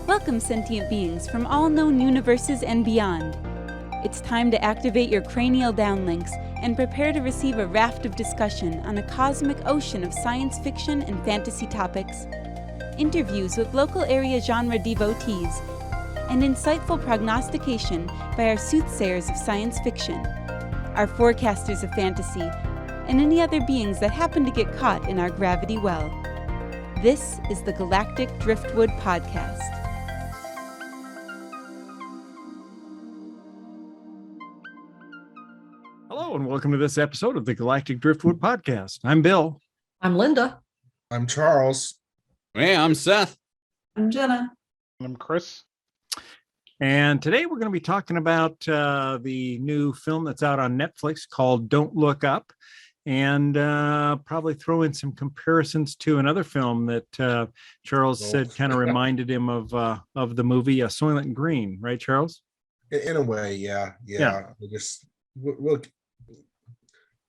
Welcome, sentient beings from all known universes and beyond. It's time to activate your cranial downlinks and prepare to receive a raft of discussion on a cosmic ocean of science fiction and fantasy topics, interviews with local area genre devotees, and insightful prognostication by our soothsayers of science fiction, our forecasters of fantasy, and any other beings that happen to get caught in our gravity well. This is the Galactic Driftwood Podcast. Hello, and welcome to this episode of the Galactic Driftwood Podcast. I'm Bill. I'm Linda. I'm Charles. Hey, I'm Seth. I'm Jenna. I'm Chris. And today we're going to be talking about the new film that's out on Netflix called Don't Look Up, and probably throw in some comparisons to another film that Charles said kind of reminded him of the movie Soylent Green, right, Charles? In a way, yeah.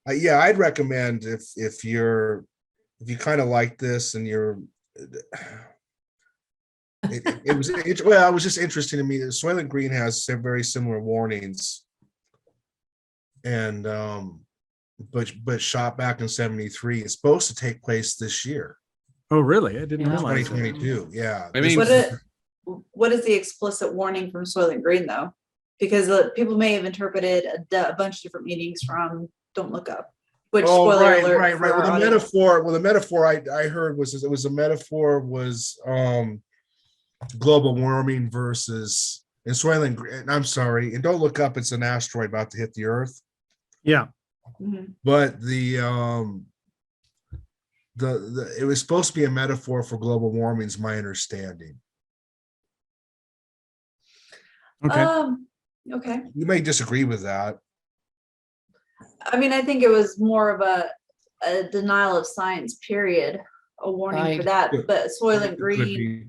I'd recommend if you kind of like this and you're. It was just interesting to me that Soylent Green has some very similar warnings, and but shot back in '73. It's supposed to take place this year. Oh, really? I didn't realize. 2022. Yeah. I mean, what is the explicit warning from Soylent Green though? Because people may have interpreted a bunch of different meanings from "Don't Look Up." Which spoiler alert. Right. Well, the metaphor I heard was global warming versus in Soylent Green. I'm sorry, and Don't Look Up. It's an asteroid about to hit the Earth. Yeah. Mm-hmm. But the it was supposed to be a metaphor for global warming, is my understanding. Okay. Okay. You may disagree with that. I mean, I think it was more of a denial of science, period. A warning for that. But Soylent Green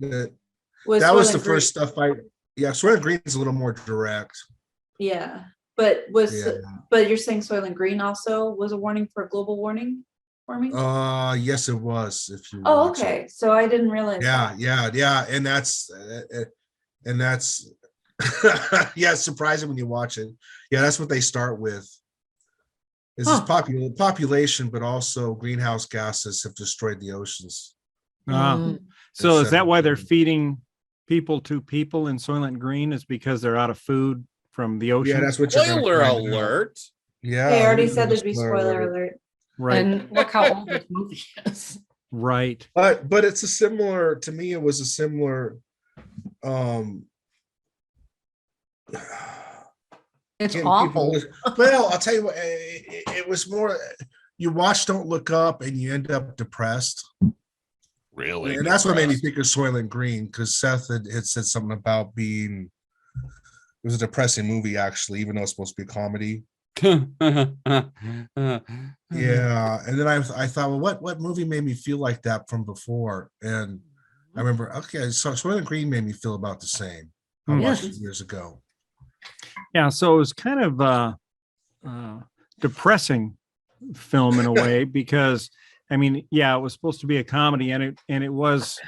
was the first stuff Soylent Green is a little more direct. Yeah. But you're saying Soylent Green also was a warning for global warming? Yes, it was. If you okay. So I didn't realize. Yeah. And that's yeah, it's surprising when you watch it. Yeah, that's what they start with. This is population, but also greenhouse gases have destroyed the oceans. So is that why they're feeding people to people in Soylent Green? Is because they're out of food from the ocean? Yeah, that's what. Spoiler alert! Yeah, they already said there'd be spoiler alert. Right. And look how old this movie is. Right. But it's a similar. To me, it was a similar. It's awful. Well, I'll tell you what, it was more, you watch Don't Look Up and you end up depressed. Really? And that's what made me think of Soylent Green, because Seth had said something about it was a depressing movie, actually, even though it's supposed to be a comedy. Yeah. And then I thought, well, what movie made me feel like that from before? And I remember, okay, so Soylent Green made me feel about the same. I watched it years ago. Yeah, so it was kind of depressing film in a way, because I mean, yeah, it was supposed to be a comedy, and it was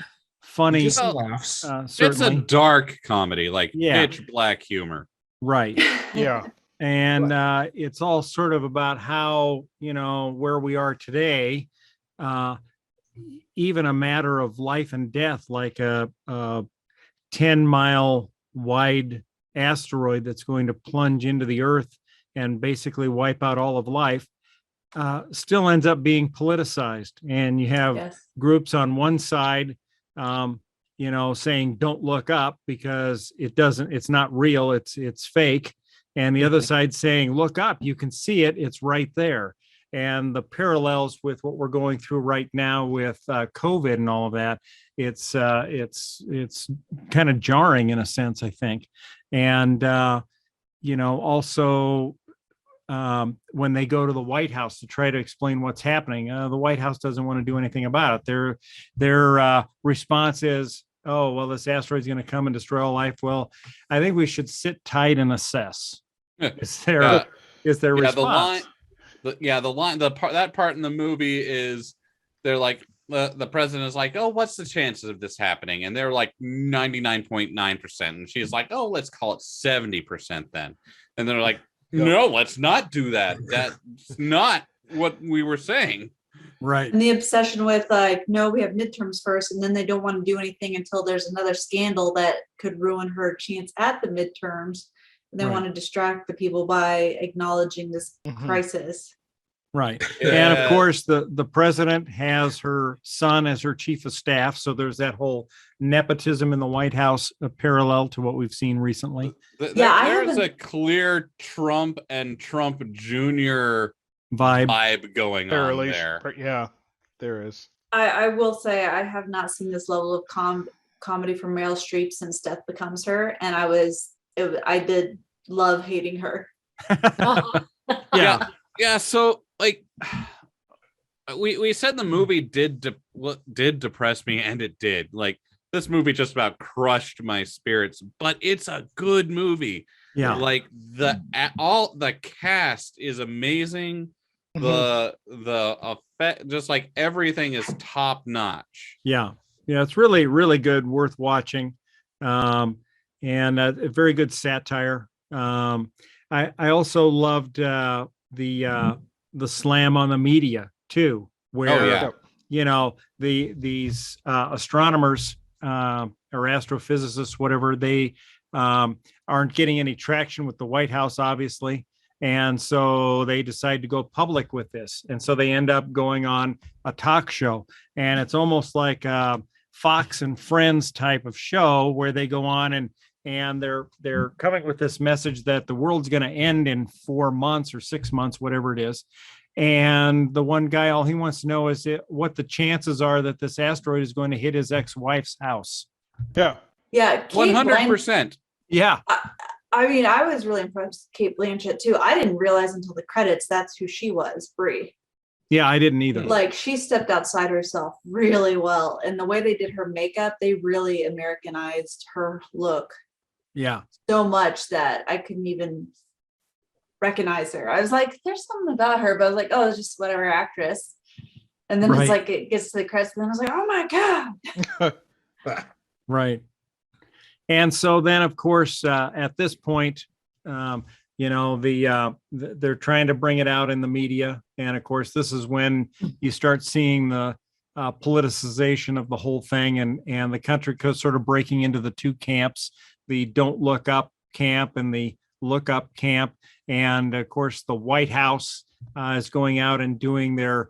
funny. Just laughs. It's a dark comedy, like pitch black humor. Right. Yeah. And it's all sort of about how, where we are today, even a matter of life and death, like a 10-mile wide asteroid that's going to plunge into the earth and basically wipe out all of life, still ends up being politicized. And you have groups on one side, saying don't look up because it's not real, it's fake. And the other side saying, look up, you can see it, it's right there. And the parallels with what we're going through right now with COVID and all of that, it's kind of jarring in a sense, I think. And also when they go to the White House to try to explain what's happening, the White House doesn't want to do anything about it. Their response is, oh, well, this asteroid's going to come and destroy all life. Well, I think we should sit tight and assess. Is there response? That part in the movie is they're like, the president is like, oh, what's the chances of this happening? And they're like 99.9%. And she's like, oh, let's call it 70% then. And they're like, no, let's not do that. That's not what we were saying. Right. And the obsession with like, no, we have midterms first, and then they don't want to do anything until there's another scandal that could ruin her chance at the midterms. And they want to distract the people by acknowledging this crisis. Right. Yeah. And of course, the president has her son as her chief of staff. So there's that whole nepotism in the White House, parallel to what we've seen recently. There's a clear Trump and Trump Jr. vibe going on there. Yeah, there is. I will say I have not seen this level of comedy from Meryl Streep since Death Becomes Her. And I did love hating her. Yeah. So like we said, the movie did depress me, and it did. Like, this movie just about crushed my spirits, but it's a good movie. Yeah. Like the cast is amazing. The effect, just like everything, is top notch. Yeah. It's really, really good, worth watching. And a very good satire. I also loved the slam on the media too, where these astronomers or astrophysicists, whatever, they aren't getting any traction with the White House, obviously, and so they decide to go public with this, and so they end up going on a talk show, and it's almost like Fox and Friends type of show where they go on and they're coming with this message that the world's going to end in 4 months or 6 months, whatever it is. And the one guy, all he wants to know is what the chances are that this asteroid is going to hit his ex-wife's house. Yeah. Yeah. 100%. Yeah. I mean, I was really impressed with Kate Blanchett too. I didn't realize until the credits that's who she was, Brie. Yeah, I didn't either. Like, she stepped outside herself really well. And the way they did her makeup, they really Americanized her look. Yeah. So much that I couldn't even recognize her. I was like, there's something about her, but I was like, oh, it's just whatever actress. And then it's like, it gets to the credits, and then I was like, oh my God. Right. And so then, of course, at this point, they're trying to bring it out in the media. And of course, this is when you start seeing the politicization of the whole thing, and the country sort of breaking into the two camps, the don't look up camp and the look up camp. And of course, the White House is going out and doing their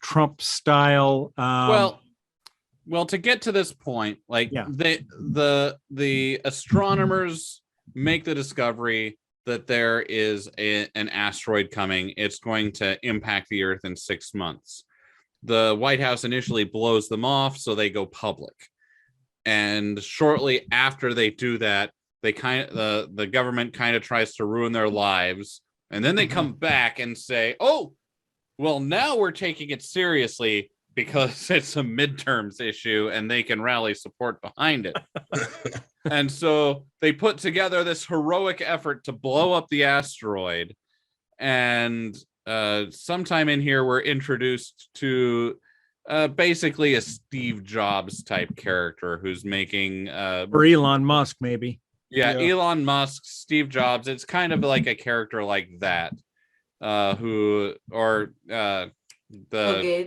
Trump style. Well, to get to this point, like the astronomers make the discovery that there is an asteroid coming. It's going to impact the Earth in 6 months. The White House initially blows them off, so they go public. And shortly after they do that, the government kind of tries to ruin their lives. And then they come back and say, oh, well, now we're taking it seriously because it's a midterms issue and they can rally support behind it. And so they put together this heroic effort to blow up the asteroid. And sometime in here, we're introduced to basically a Steve Jobs type character who's making or Elon Musk, maybe. Yeah, Elon Musk, Steve Jobs. It's kind of like a character like that, the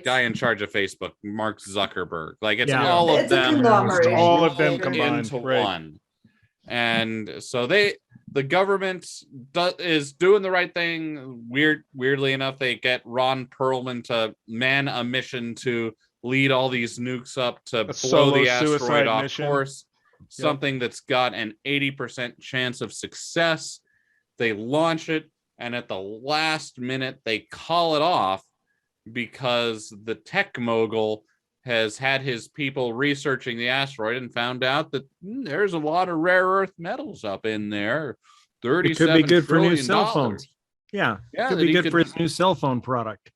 guy in charge of Facebook, Mark Zuckerberg. Like, it's all of them combined into one. And so the government is doing the right thing. Weirdly enough, they get Ron Perlman to man a mission to lead all these nukes up to blow the asteroid off course. Something that's got an 80% chance of success. They launch it, and at the last minute, they call it off because the tech mogul has had his people researching the asteroid and found out that there's a lot of rare earth metals up in there. It could be good for new cell phones. Yeah, it could be good for his new cell phone product.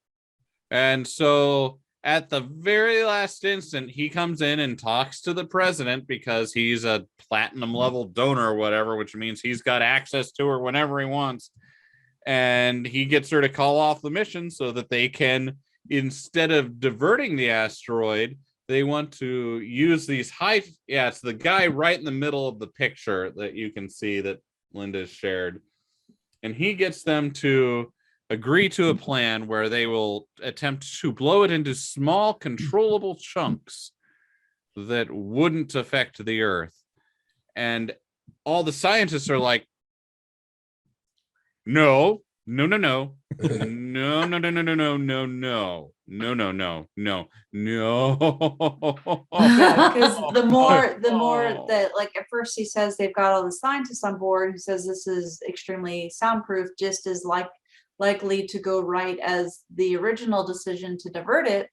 And so at the very last instant, he comes in and talks to the president because he's a platinum level donor or whatever, which means he's got access to her whenever he wants. And he gets her to call off the mission so that they can, instead of diverting the asteroid, they want to use these it's the guy right in the middle of the picture that you can see that Linda's shared. And he gets them to agree to a plan where they will attempt to blow it into small controllable chunks that wouldn't affect the Earth. And all the scientists are like, no, no, no, no, no, no, no, no, no, no, no, no, no, no, no, no, no, no. Yeah, because the more that, like, at first he says they've got all the scientists on board, who says this is extremely soundproof, just as likely to go right as the original decision to divert it.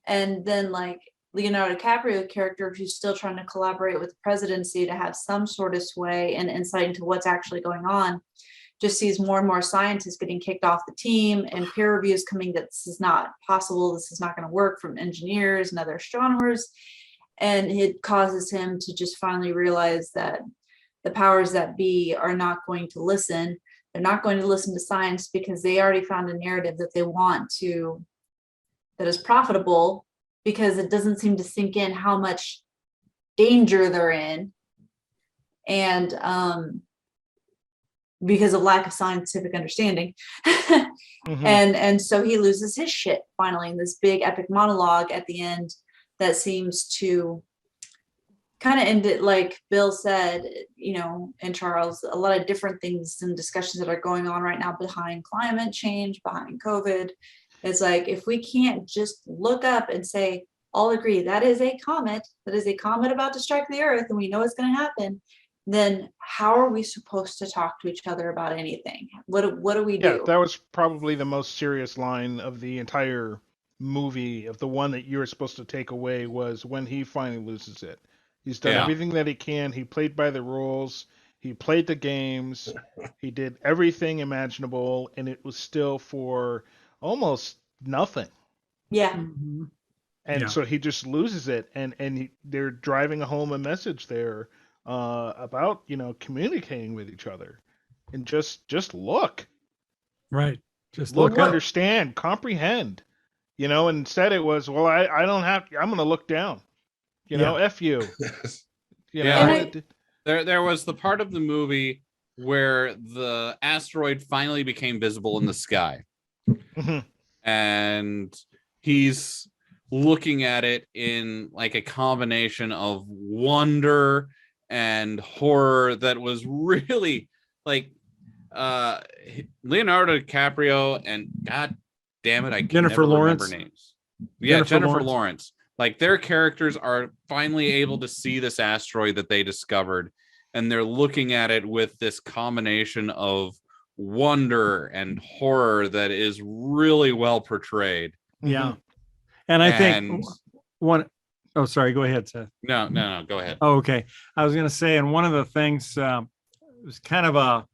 And then, like, Leonardo DiCaprio character, who's still trying to collaborate with the presidency to have some sort of sway and insight into what's actually going on, just sees more and more scientists getting kicked off the team, and peer reviews coming that this is not possible, this is not going to work, from engineers and other astronomers. And it causes him to just finally realize that the powers that be are not going to listen. They're not going to listen to science because they already found a narrative that they want to, that is profitable, because it doesn't seem to sink in how much danger they're in. And because of lack of scientific understanding. And so he loses his shit finally in this big epic monologue at the end that seems to kind of end it, like Bill said, you know, and Charles, a lot of different things and discussions that are going on right now behind climate change, behind COVID. It's like, if we can't just look up and say, all agree that is a comet about to strike the Earth, and we know it's going to happen, then how are we supposed to talk to each other about anything? What do we do? Yeah, that was probably the most serious line of the entire movie. Of the one that you were supposed to take away was when he finally loses it. He's done everything that he can. He played by the rules. He played the games. He did everything imaginable, and it was still for almost nothing. Yeah. And so he just loses it, and they're driving home a message there about, you know, communicating with each other, and just look. Right. Just look, look up. understand, comprehend. You know, instead it was, well, I don't have to, I'm going to look down. You know, F you. You know, there was the part of the movie where the asteroid finally became visible in the sky. And he's looking at it in like a combination of wonder and horror that was really like Leonardo DiCaprio and, god damn it, I can Jennifer never Lawrence. remember names. Yeah, Jennifer Lawrence. Like, their characters are finally able to see this asteroid that they discovered, and they're looking at it with this combination of wonder and horror that is really well portrayed. Yeah. And I think oh, sorry, go ahead, Seth. No, go ahead. Oh, okay. I was going to say, and one of the things, it was kind of a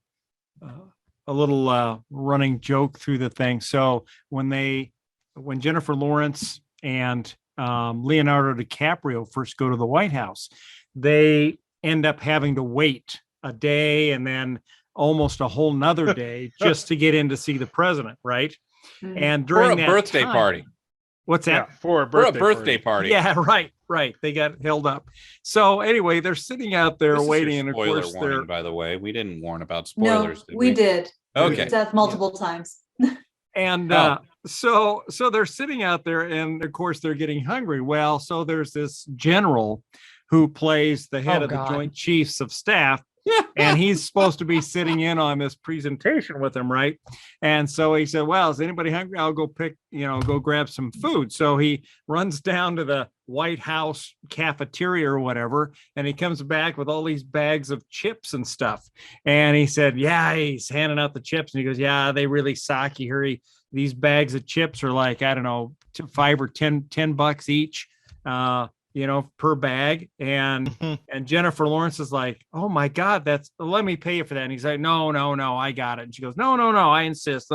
little running joke through the thing. So when Jennifer Lawrence and Leonardo DiCaprio first go to the White House, they end up having to wait a day and then almost a whole nother day just to get in to see the president, right? And during that birthday time, party. What's that? Yeah, for a birthday party. Yeah, right. They got held up. So anyway, they're sitting out there waiting, and of course, warning, by the way, we didn't warn about spoilers. No, we did. Okay. Death multiple times. And so they're sitting out there, and of course they're getting hungry. Well, so there's this general who plays the head of the Joint Chiefs of Staff, and he's supposed to be sitting in on this presentation with him, right? And so he said, well, is anybody hungry? I'll go go grab some food. So he runs down to the White House cafeteria or whatever, and he comes back with all these bags of chips and stuff. And he said, yeah, he's handing out the chips, and he goes, yeah, they really suck. You hear these bags of chips are like, I don't know, $5 or $10 each. Per bag. And Jennifer Lawrence is like, oh my God, let me pay you for that. And he's like, no, I got it. And she goes, no, I insist.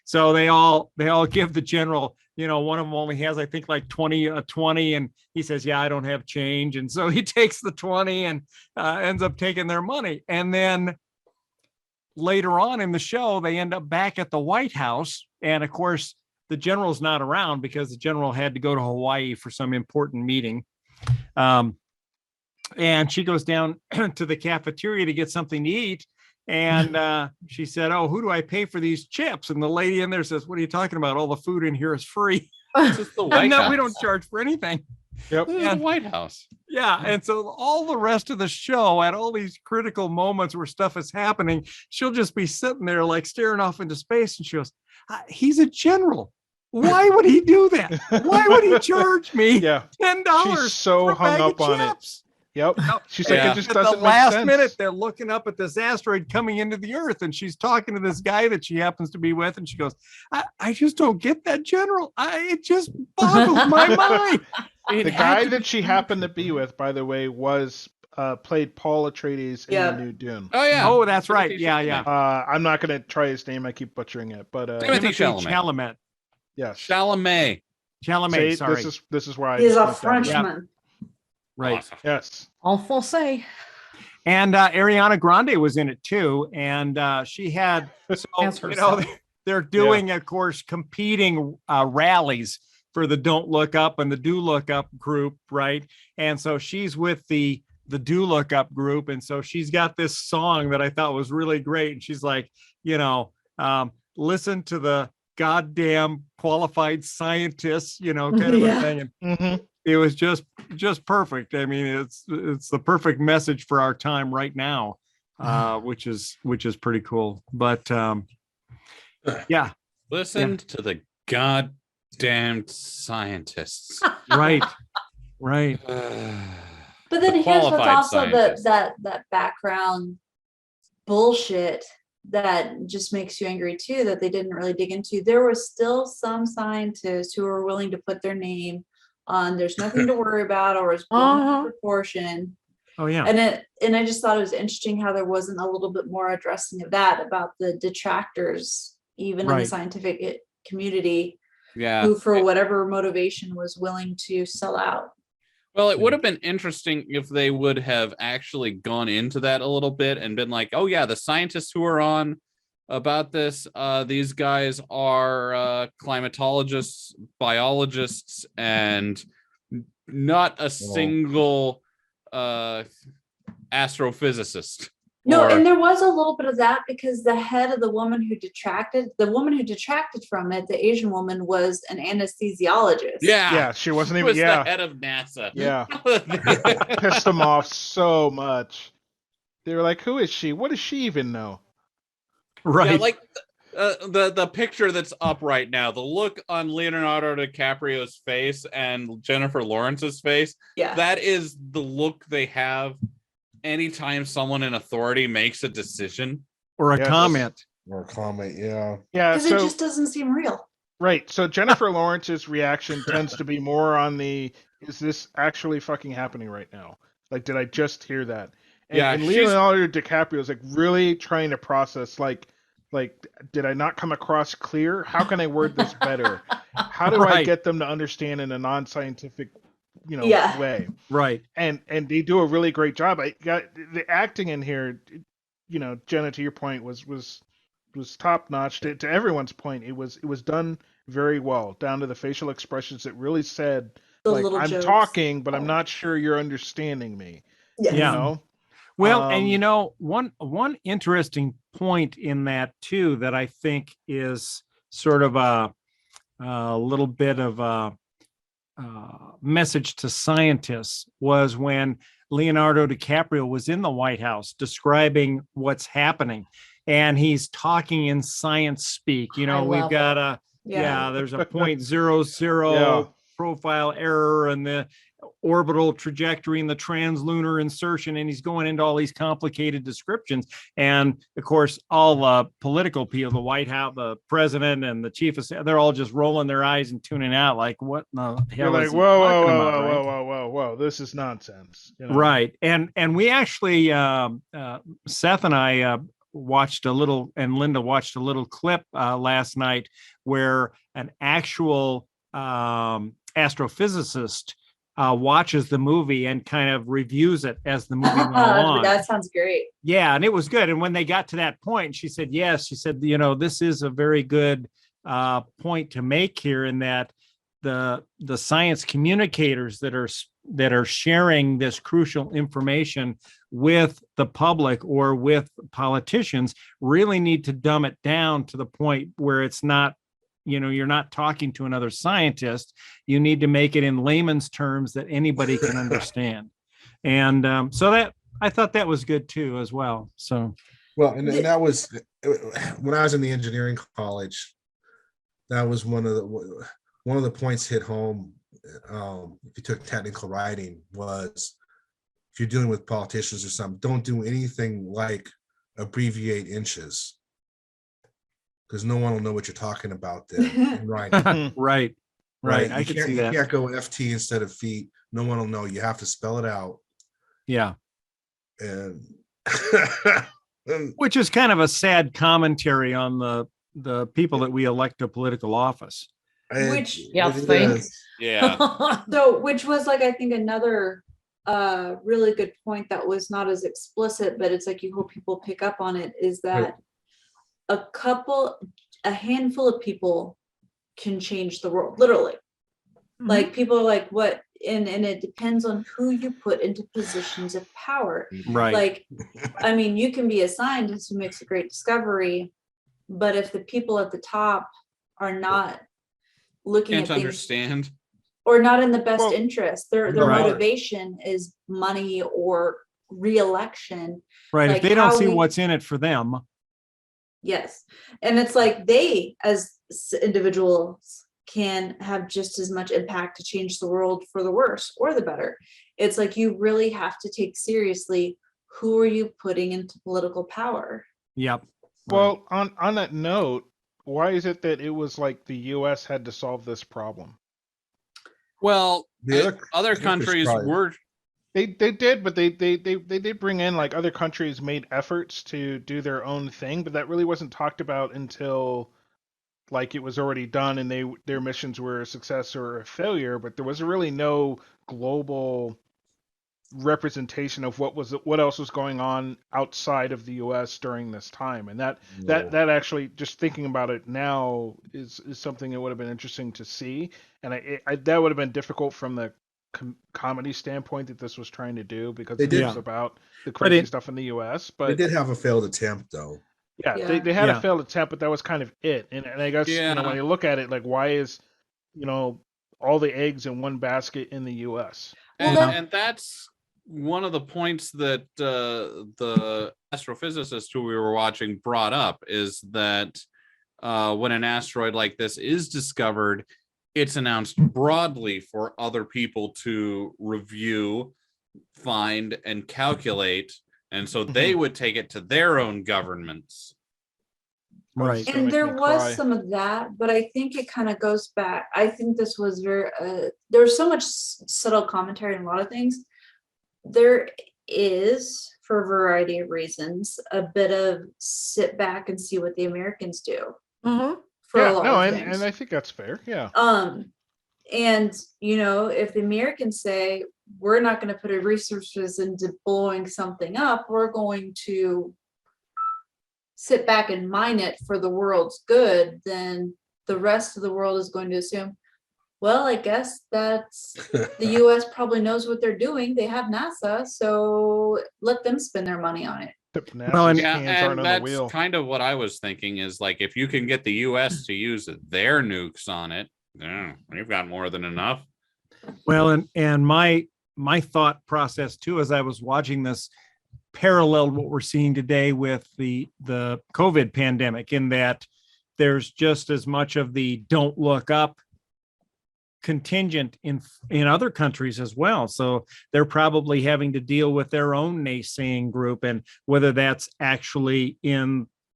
So they all give the general, one of them only has, I think, like 20, and he says, yeah, I don't have change. And so he takes the 20 and ends up taking their money. And then later on in the show, they end up back at the White House. And of course, the general's not around because the general had to go to Hawaii for some important meeting. And she goes down to the cafeteria to get something to eat. And she said, oh, who do I pay for these chips? And the lady in there says, what are you talking about? All the food in here is free. This is the White House. We don't charge for anything. Yep. This is the White House. Yeah. And so all the rest of the show, at all these critical moments where stuff is happening, she'll just be sitting there like staring off into space. And she goes, he's a general. Why would he do that? Why would he charge me $10? She's so hung up on it. Yep. She's like, it just doesn't make sense. At the last minute, they're looking up at this asteroid coming into the Earth, and she's talking to this guy that she happens to be with, and she goes, I just don't get that, General. It just boggles my mind. The guy that she happened to be with, by the way, was played Paul Atreides in the new Dune. Oh, yeah. Oh, that's right. Yeah. I'm not going to try his name. I keep butchering it. But Timothy Chalamet. Yes. Chalamet. Sorry. This is why he's a Frenchman. Right. Awesome. Yes. En français. And Ariana Grande was in it too. And she had, they're doing, of course, competing rallies for the Don't Look Up and the Do Look Up group. Right. And so she's with the Do Look Up group. And so she's got this song that I thought was really great. And she's like, listen to the goddamn qualified scientists, kind of a thing. And it was just perfect. I mean, it's the perfect message for our time right now, which is pretty cool. But listen to the goddamn scientists. Right. But then here's what's also that background bullshit that just makes you angry too, that they didn't really dig into. There were still some scientists who were willing to put their name on there's nothing to worry about, or it's blown proportion. Oh yeah. And I just thought it was interesting how there wasn't a little bit more addressing of that, about the detractors, even in the scientific community, who for whatever motivation was willing to sell out. Well, it would have been interesting if they would have actually gone into that a little bit and been like, oh yeah, the scientists who are on about this, these guys are climatologists, biologists, and not a single astrophysicist. No, and there was a little bit of that, because the head of the woman who detracted from it, the Asian woman, was an anesthesiologist. Yeah, she wasn't she even was the head of NASA. Yeah. Pissed them off so much. They were like, who is she? What does she even know? Right. Yeah, like the picture that's up right now, the look on Leonardo DiCaprio's face and Jennifer Lawrence's face, that is the look they have anytime someone in authority makes a decision or a comment. Yeah, because it just doesn't seem real. Right. So Jennifer Lawrence's reaction tends to be more on the, is this actually fucking happening right now? Like, did I just hear that? And Leonardo DiCaprio is like really trying to process, like, did I not come across clear? How can I word this better? How do I get them to understand in a non-scientific, way? Right. And they do a really great job. I got the acting in here, Jenna, to your point, was top notch. To everyone's point, it was done very well, down to the facial expressions. It really said, like, I'm jokes. Talking, but I'm not sure you're understanding me. Yeah. Well, and one interesting point in that too, that I think is sort of a little bit of a message to scientists, was when Leonardo DiCaprio was in the White House describing what's happening, and he's talking in science speak. We've got there's a 0.00 profile error, and the orbital trajectory and the translunar insertion, and he's going into all these complicated descriptions. And of course, all the political people, the White House, the president and the chief of staff, they're all just rolling their eyes and tuning out, like, what the hell? You're like, whoa, this is nonsense. Right. And we actually, Seth and I watched a little, and Linda watched a little clip last night where an actual astrophysicist watches the movie and kind of reviews it as the movie went along. That sounds great. Yeah, and it was good. And when they got to that point, she said, yes, she said, you know, this is a very good point to make here, in that the science communicators that are sharing this crucial information with the public or with politicians really need to dumb it down to the point where it's not, you know, you're not talking to another scientist. You need to make it in layman's terms that anybody can understand. And so that, I thought that was good too, as well. So, well, and that was when I was in the engineering college. That was one of the points hit home. If you took technical writing, was if you're dealing with politicians or something, don't do anything like abbreviate inches, because no one will know what you're talking about there. Right. right. I can see that. You can't go FT instead of feet. No one will know. You have to spell it out. Yeah. And which is kind of a sad commentary on the people that we elect to political office. Which yeah. So which was like, I think another really good point that was not as explicit, but it's like you hope people pick up on it, is that a handful of people can change the world, literally. Like people are like, what? And it depends on who you put into positions of power. Right. Like, I mean, you can be a scientist who makes a great discovery, but if the people at the top are not looking Can't at things, understand, or not in the best interest, their Right. motivation is money or re-election. Right. Like, if they don't how see we- what's in it for them. Yes. And it's like they, as individuals, can have just as much impact to change the world for the worse or the better. It's like you really have to take seriously, who are you putting into political power? Yep. Well, on that note, why is it that it was like the U.S. had to solve this problem? well, The other countries were They did, but they did bring in, like, other countries made efforts to do their own thing, but that really wasn't talked about until like it was already done and their missions were a success or a failure. But there was really no global representation of what else was going on outside of the U.S. during this time, and that actually, just thinking about it now, is something that would have been interesting to see, and that would have been difficult from the comedy standpoint that this was trying to do, because it was about the crazy stuff in the U.S. But they did have a failed attempt, though. Yeah. They had a failed attempt, but that was kind of it. And I guess when you look at it, like, why is all the eggs in one basket in the U.S.? And that's one of the points that the astrophysicist who we were watching brought up, is that when an asteroid like this is discovered, it's announced broadly for other people to review, find, and calculate. And so they would take it to their own governments. Right. And there was some of that, but I think it kind of goes back. I think this was very, there's so much subtle commentary in a lot of things. There is, for a variety of reasons, a bit of sit back and see what the Americans do. For a lot of things. And I think that's fair. Yeah. And if the Americans say, we're not going to put our resources into blowing something up, we're going to sit back and mine it for the world's good, then the rest of the world is going to assume, well, I guess that's the U.S. probably knows what they're doing. They have NASA, so let them spend their money on it. And that's kind of what I was thinking, is like, if you can get the U.S. to use their nukes on it, we've got more than enough. Well, and my thought process too, as I was watching this, paralleled what we're seeing today with the COVID pandemic, in that there's just as much of the don't look up contingent in other countries as well. So they're probably having to deal with their own naysaying group, and whether that's actually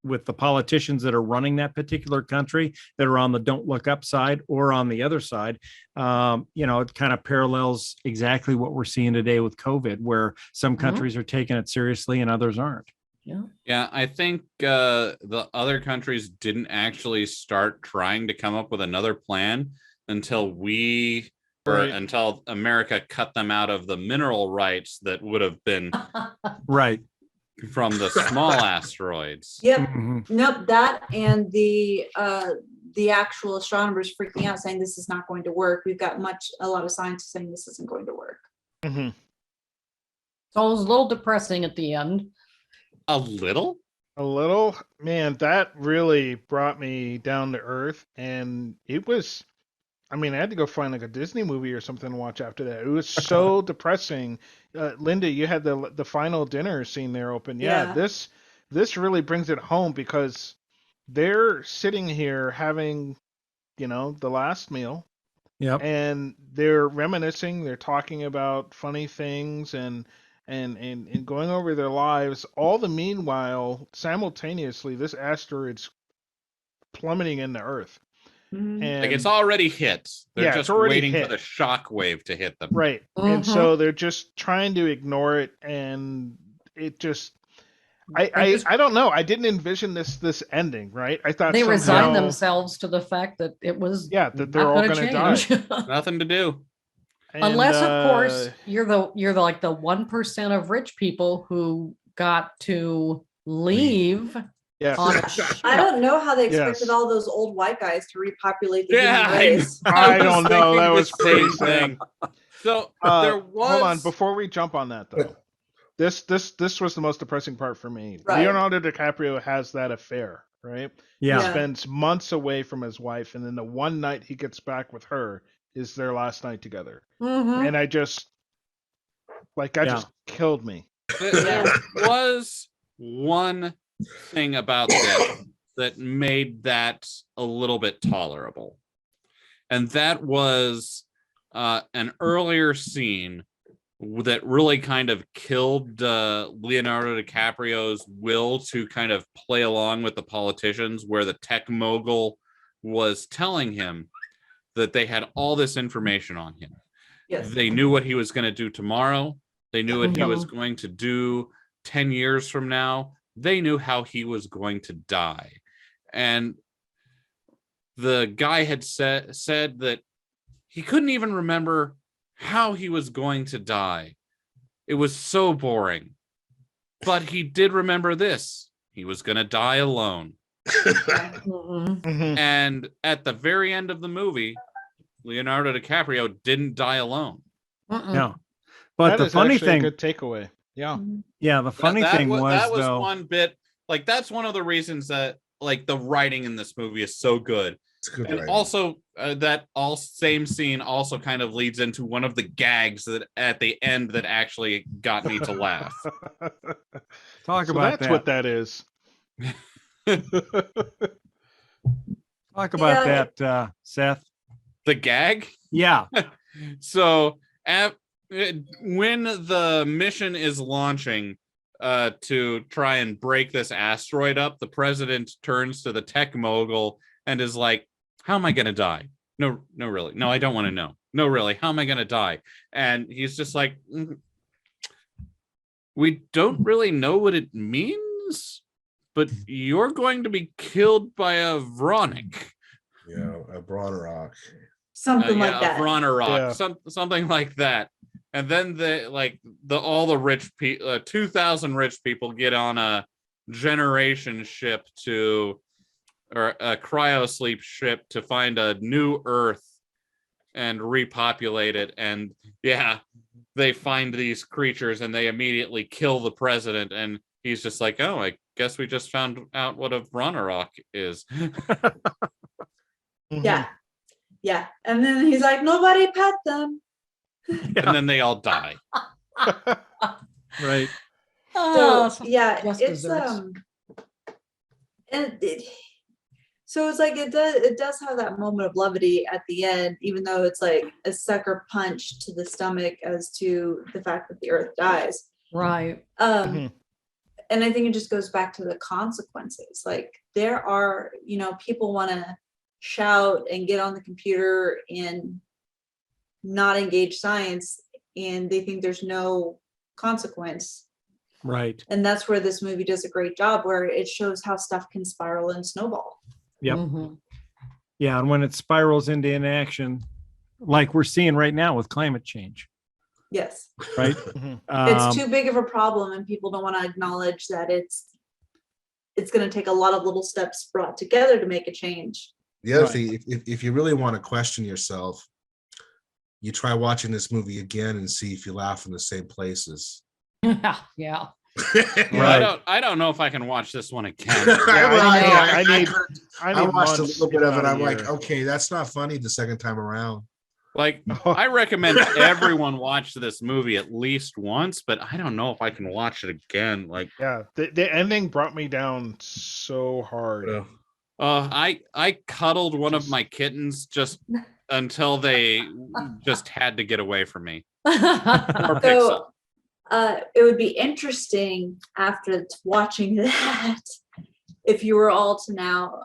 with the politicians that are running that particular country that are on the don't look up side or on the other side, it kind of parallels exactly what we're seeing today with COVID, where some countries are taking it seriously and others aren't. Yeah, I think the other countries didn't actually start trying to come up with another plan until we or until America cut them out of the mineral rights that would have been right from the small asteroids. Yep. Nope. That and the actual astronomers freaking out saying this is not going to work. We've got a lot of scientists saying this isn't going to work. So it was a little depressing at the end. A little, man, that really brought me down to earth. And it was, I mean, I had to go find like a Disney movie or something to watch after that. It was so depressing. Linda, you had the final dinner scene there open. Yeah. This really brings it home because they're sitting here having, the last meal. Yep. And they're reminiscing, they're talking about funny things and going over their lives. All the meanwhile, simultaneously, this asteroid's plummeting into Earth. And like it's already hit. They're just waiting for the shock wave to hit them. Right. And so they're just trying to ignore it, and it just I don't know. I didn't envision this ending, right? I thought they resigned themselves to the fact that it was that they're all going to die. Nothing to do. Unless, of course, you're the like the 1% of rich people who got to leave. Yes. I don't know how they expected all those old white guys to repopulate the human race. I don't know. That was pretty thing. So there was. Hold on, before we jump on that though. This was the most depressing part for me. Right. Leonardo DiCaprio has that affair, right? Yeah. He spends months away from his wife, and then the one night he gets back with her is their last night together. And I just just killed me. There was one thing about this that made that a little bit tolerable. And that was an earlier scene that really kind of killed Leonardo DiCaprio's will to kind of play along with the politicians, where the tech mogul was telling him that they had all this information on him. Yes. They knew what he was going to do tomorrow. They knew what he was going to do 10 years from now. They knew how he was going to die. And the guy had said that he couldn't even remember how he was going to die. It was so boring. But he did remember this. He was going to die alone. And at the very end of the movie, Leonardo DiCaprio didn't die alone. No. But that the funny thing, a good takeaway. Yeah. Yeah. The funny thing was that was though, one bit, like, that's one of the reasons that, like, the writing in this movie is so good. And writing. also that same scene also kind of leads into one of the gags that at the end that actually got me to laugh. Talk about that's what that is. Talk about that, Seth. The gag? Yeah. So when the mission is launching to try and break this asteroid up, the president turns to the tech mogul and is like, how am I going to die? No, really. No, I don't want to know. No, really. How am I going to die? And he's just like, we don't really know what it means, but you're going to be killed by a Vronic. Yeah, a Bronnerock. Something like that. A Bronnerock, something like that. And then all the rich people, 2,000 rich people get on a generation ship or a cryosleep ship to find a new Earth and repopulate it. And they find these creatures and they immediately kill the president. And he's just like, oh, I guess we just found out what a Bronnerock is. Yeah. And then he's like, nobody pet them. And then they all die. Right. So it's so it's like it does have that moment of levity at the end, even though it's like a sucker punch to the stomach as to the fact that the Earth dies. Right. And I think it just goes back to the consequences. Like there are, people want to shout and get on the computer and not engage science, and they think there's no consequence. Right. And that's where this movie does a great job, where it shows how stuff can spiral and snowball. Yep. Yeah, and when it spirals into inaction, like we're seeing right now with climate change, Yes. right? It's too big of a problem, and people don't want to acknowledge that it's going to take a lot of little steps brought together to make a change. The other thing, if you really want to question yourself, you try watching this movie again and see if you laugh in the same places. Yeah. Well, I don't know if I can watch this one again. I watched a little bit of it. I'm like, okay, that's not funny the second time around. Like, I recommend everyone watch this movie at least once, but I don't know if I can watch it again. Like, yeah, the ending brought me down so hard. I cuddled one of my kittens just until they just had to get away from me. So, it would be interesting after watching that if you were all to now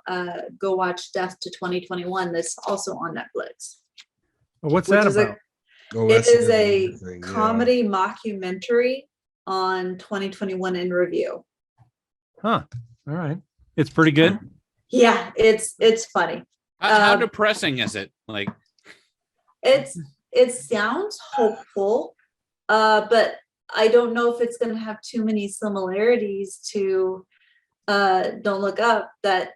go watch Death to 2021. That's also on Netflix. What's that about? It is a comedy mockumentary on 2021 in review. Huh. All right. It's pretty good. Yeah, it's funny. How depressing is it? Like, it sounds hopeful, but I don't know if it's going to have too many similarities to Don't Look Up, that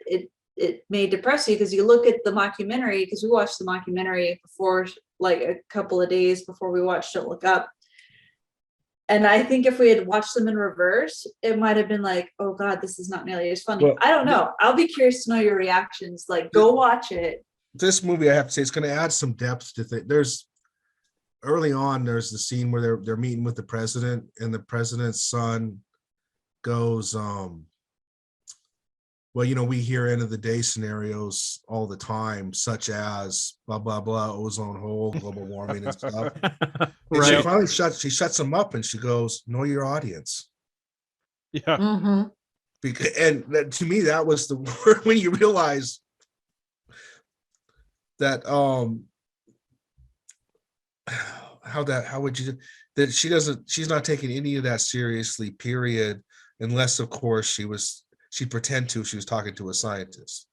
it may depress you, because you look at the mockumentary, because we watched the mockumentary before, like a couple of days before we watched Don't Look Up. And I think if we had watched them in reverse, it might have been like, oh God, this is not nearly as funny. Well, I don't know. I'll be curious to know your reactions. Like, go watch it. This movie, I have to say, it's going to add some depth to things. There's early on, there's the scene where they're meeting with the president, and the president's son goes, well, we hear end of the day scenarios all the time, such as blah, blah, blah, ozone hole, global warming and stuff. Right. She finally shuts them up, and she goes, know your audience. Yeah. Mm-hmm. And to me, that was the word when you realize that, she's not taking any of that seriously, period, unless of course she'd pretend she was talking to a scientist.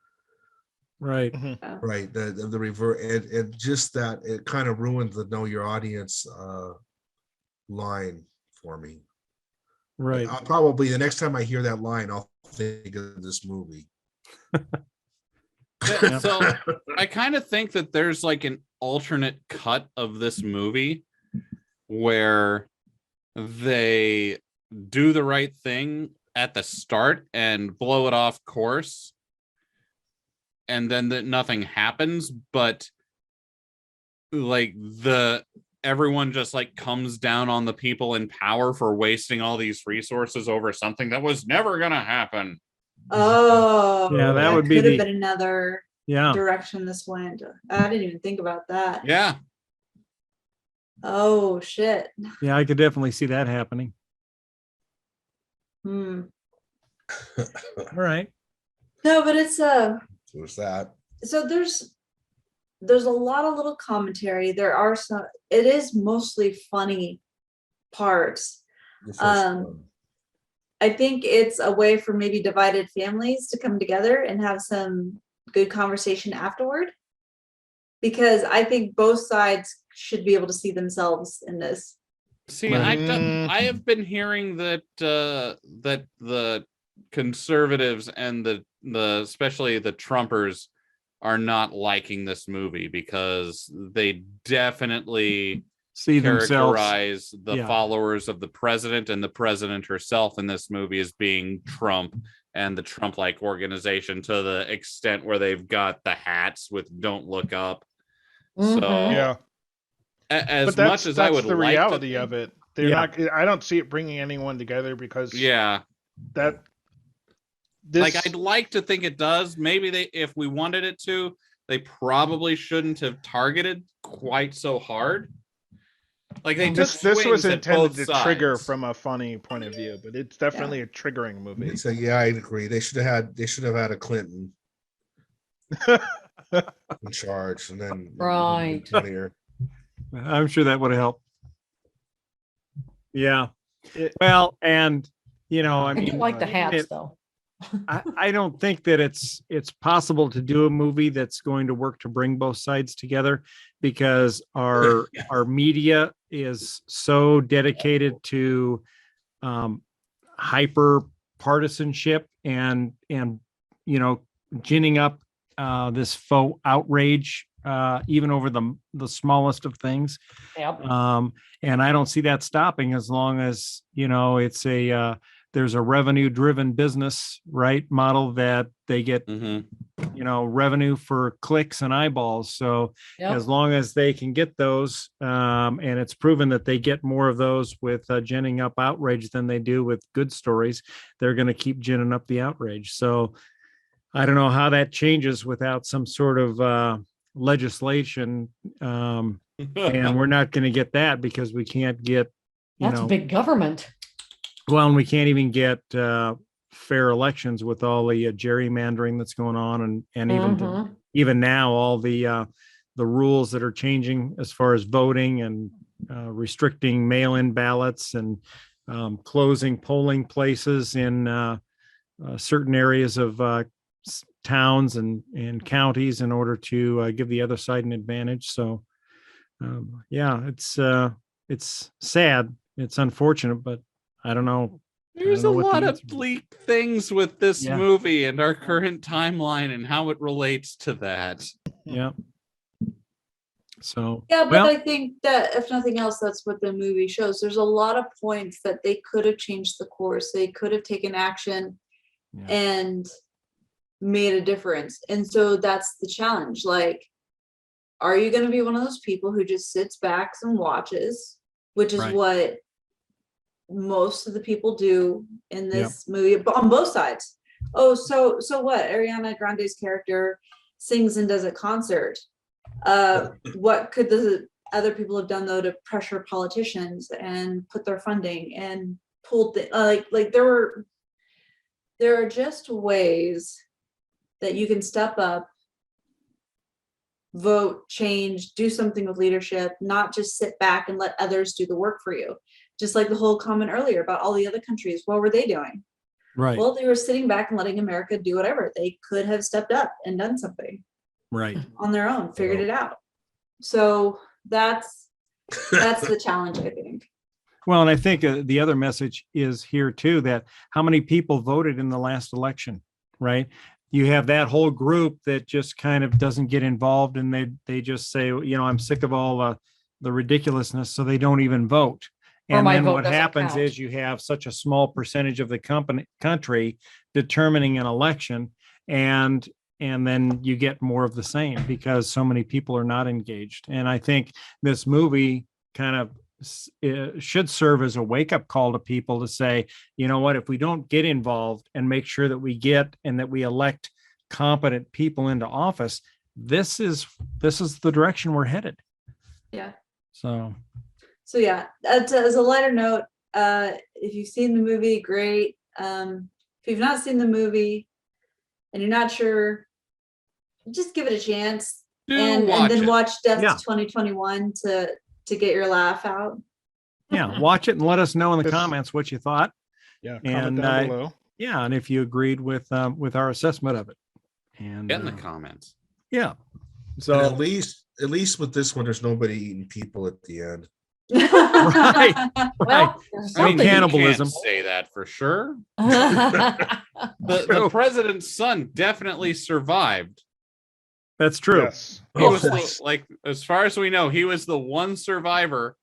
Right. Right. The revert, and just that, it kind of ruined the know your audience line for me. Right. Probably the next time I hear that line, I'll think of this movie. So I kind of think that there's like an alternate cut of this movie where they do the right thing at the start and blow it off course, and then nothing happens, but like everyone just like comes down on the people in power for wasting all these resources over something that was never gonna happen. Oh, yeah, that would could have been another yeah direction this went. I didn't even think about that. Yeah. Oh shit. Yeah, I could definitely see that happening. All right. No, but it's what's that? So there's a lot of little commentary. There are some. It is mostly funny parts. I think it's a way for maybe divided families to come together and have some good conversation afterward, because I think both sides should be able to see themselves in this. See, I have been hearing that that the conservatives and the especially the Trumpers are not liking this movie because they definitely see characterize the followers of the president and the president herself in this movie as being Trump and the Trump-like organization, to the extent where they've got the hats with "Don't Look Up." Mm-hmm. So yeah, as much as I would the like reality of it, they're not. I don't see it bringing anyone together, because like I'd like to think it does. Maybe if we wanted it to, they probably shouldn't have targeted quite so hard. Like this was intended to trigger from a funny point of view, but it's definitely a triggering movie. So I agree. They should have had a Clinton in charge, and then right. I'm sure that would have helped. Yeah. Well, and I mean, like the hats though. I don't think that it's possible to do a movie that's going to work to bring both sides together, because our media is so dedicated to hyper partisanship and ginning up this faux outrage even over the smallest of things. Yep. And I don't see that stopping as long as it's there's a revenue driven business model that they get revenue for clicks and eyeballs. So as long as they can get those, and it's proven that they get more of those with ginning up outrage than they do with good stories, they're going to keep ginning up the outrage. So I don't know how that changes without some sort of legislation, and we're not going to get that because we can't get that's big government. Well, and we can't even get fair elections with all the gerrymandering that's going on, and even now all the rules that are changing as far as voting and restricting mail-in ballots and closing polling places in certain areas of towns and counties in order to give the other side an advantage. So it's sad, it's unfortunate, but I don't know. There's a lot of bleak things with this movie and our current timeline and how it relates to that. Yeah. So but I think that if nothing else, that's what the movie shows. There's a lot of points that they could have changed the course. They could have taken action and made a difference. And so that's the challenge. Like, are you going to be one of those people who just sits back and watches, which is what most of the people do in this movie on both sides. Oh, so what? Ariana Grande's character sings and does a concert. What could the other people have done though to pressure politicians and put their funding and pull like there are just ways that you can step up, vote, change, do something with leadership, not just sit back and let others do the work for you. Just like the whole comment earlier about all the other countries, what were they doing? Right. Well, they were sitting back and letting America do whatever. They could have stepped up and done something on their own, figured it out. So that's the challenge, I think. Well, and I think the other message is here too, that how many people voted in the last election, right? You have that whole group that just kind of doesn't get involved, and they just say, I'm sick of all the ridiculousness, so they don't even vote. And then what happens is you have such a small percentage of the country determining an election, and then you get more of the same because so many people are not engaged. And I think this movie kind of should serve as a wake-up call to people to say, you know what, if we don't get involved and make sure that we get and that we elect competent people into office, this is the direction we're headed. Yeah. So yeah, as a lighter note, if you've seen the movie, great. If you've not seen the movie and you're not sure, just give it a chance and then watch Death 2021 to get your laugh out. Yeah, watch it and let us know in the comments what you thought. Yeah, comment down below. Yeah, and if you agreed with our assessment of it. And get in the comments. Yeah. So at least with this one, there's nobody eating people at the end. Right. Well, I mean, cannibalism. You can't say that for sure. the president's son definitely survived. That's true. Yes. He was as far as we know, he was the one survivor.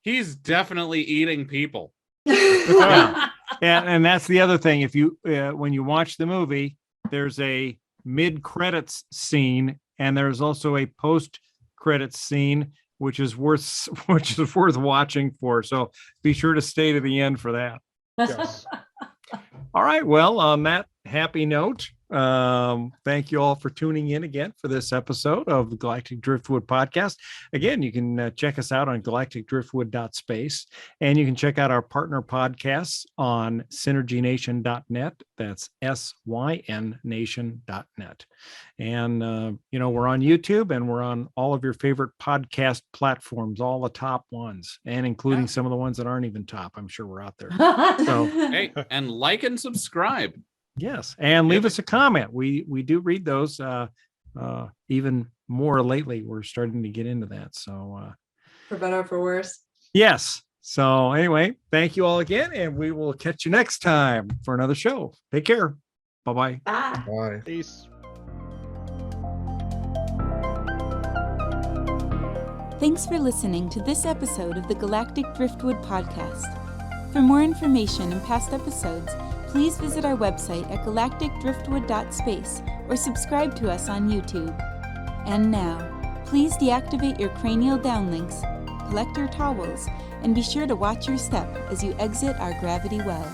He's definitely eating people. Yeah. And that's the other thing. If you when you watch the movie, there's a mid-credits scene and there's also a post-credits scene, which is worth watching for. So be sure to stay to the end for that. Yes. All right. Well, on that happy note, thank you all for tuning in again for this episode of the Galactic Driftwood podcast. Again, you can check us out on galacticdriftwood.space, and you can check out our partner podcasts on synergynation.net. That's synnation.net. And, we're on YouTube and we're on all of your favorite podcast platforms, all the top ones, and including some of the ones that aren't even top. I'm sure we're out there. So, hey, and like and subscribe. Yes, and leave us a comment. We do read those even more lately. We're starting to get into that. So for better or for worse. Yes. So anyway, thank you all again, and we will catch you next time for another show. Take care. Bye-bye. Bye. Bye. Peace. Thanks for listening to this episode of the Galactic Driftwood podcast. For more information and past episodes, please visit our website at galacticdriftwood.space or subscribe to us on YouTube. And now, please deactivate your cranial downlinks, collect your towels, and be sure to watch your step as you exit our gravity well.